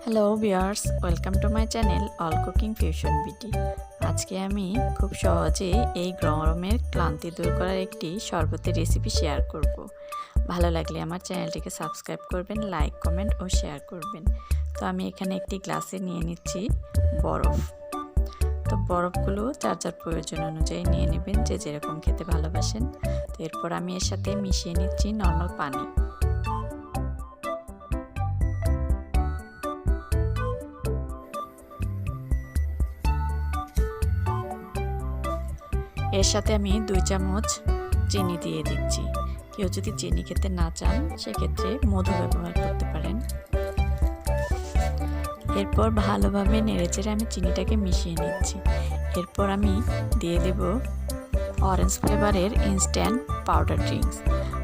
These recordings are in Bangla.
Hello viewers, welcome to my channel all cooking fusion BD. আজকে আমি খুব সহজে এই গরমের ক্লান্তি দূর করার একটি শরবতের রেসিপি শেয়ার করব। ভালো লাগলে আমার চ্যানেলটিকে সাবস্ক্রাইব করবেন, লাইক, কমেন্ট ও শেয়ার করবেন। তো আমি এখানে একটি গ্লাসে নিয়ে নিচ্ছি বরফ। তো বরফগুলো যার যার প্রয়োজন অনুযায়ী নিয়ে নেবেন, যে যেরকম খেতে ভালোবাসেন। তো এরপর আমি এর সাথে মিশিয়ে নিচ্ছি নর্মাল পানি। এর সাথে আমি 2 চামচ চিনি দিয়ে দিচ্ছি। কেউ যদি চিনি খেতে না চান সেক্ষেত্রে মধু ব্যবহার করতে পারেন। এরপর ভালোভাবে নেড়েচেড়ে আমি চিনিটাকে মিশিয়ে নিচ্ছি। এরপর আমি দিয়ে দেব অরেঞ্জ ফ্লেভারের ইনস্ট্যান্ট পাউডার ড্রিঙ্কস।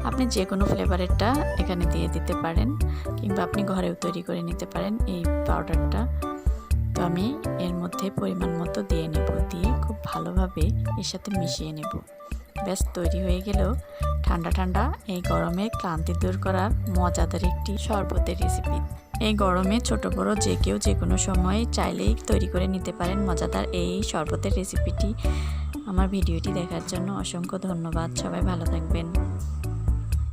আপনি যে কোনো ফ্লেভারেরটা এখানে দিয়ে দিতে পারেন, কিংবা আপনি ঘরেও তৈরি করে নিতে পারেন এই পাউডারটা। তো আমি এর মধ্যে পরিমাণ মতো দিয়ে নেব, দিয়ে খুব ভালোভাবে এর সাথে মিশিয়ে নেব। ব্যাস তৈরি হয়ে গেল ঠান্ডা ঠান্ডা এই গরমে ক্লান্তি দূর করার মজাদার একটি শরবতের রেসিপি। এই গরমে ছোট বড় যে কেউ যে কোনো সময় চাইলেই তৈরি করে নিতে পারেন মজাদার এই শরবতের রেসিপিটি। আমার ভিডিওটি দেখার জন্য অসংখ্য ধন্যবাদ। সবাই ভালো থাকবেন।